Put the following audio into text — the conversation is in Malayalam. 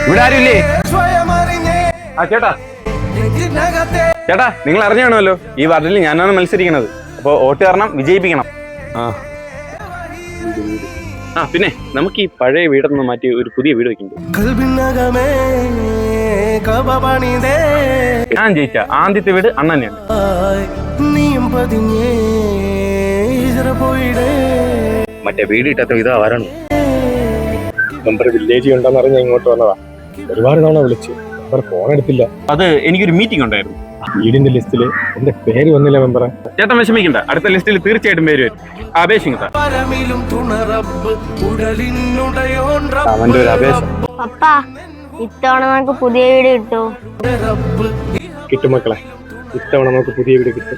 ഇവിടെ ആരുമില്ലേ? ആ ചേട്ടാ ചേട്ടാ, നിങ്ങൾ അറിഞ്ഞാണല്ലോ ഈ വാർഡിൽ ഞാനാണ് മത്സരിക്കുന്നത്. അപ്പോൾ വോട്ട് കാരണം വിജയിപ്പിക്കണം. ആ പിന്നെ നമുക്ക് ഈ പഴയ വീടൊന്ന് മാറ്റി ഒരു പുതിയ വീട് വെക്കുന്നുണ്ട്. ഞാൻ ജയിച്ച ആദ്യത്തെ വീട് അണ്ണനെയാണ്. മറ്റേ വീട് കിട്ടാത്ത ഇതാ വരണം. നമ്മുടെ വില്ലേജ് ഉണ്ടെന്ന് അറിഞ്ഞ ഇങ്ങോട്ട് വന്നതാ. ഒരുപാട് തവണ വിളിച്ചു, ഫോൺ എടുത്തില്ല. അത് എനിക്കൊരു മീറ്റിംഗ് ഉണ്ടായിരുന്നു. വീടിന്റെ ലിസ്റ്റില് എന്റെ പേര് വന്നില്ല മെമ്പറെ. ചേട്ടൻ വിഷമിക്കണ്ട, അടുത്ത ലിസ്റ്റിൽ തീർച്ചയായിട്ടും പേര് വരും. അപേക്ഷിക്കട്ടെ. അവന്റെ ഒരു അപേക്ഷ പപ്പാ, ഇത്തവണ നമുക്ക് പുതിയ വീട് കിട്ടുമോ? കിട്ടും മക്കളെ, ഇത്തവണ നമുക്ക് പുതിയ വീട് കിട്ടും.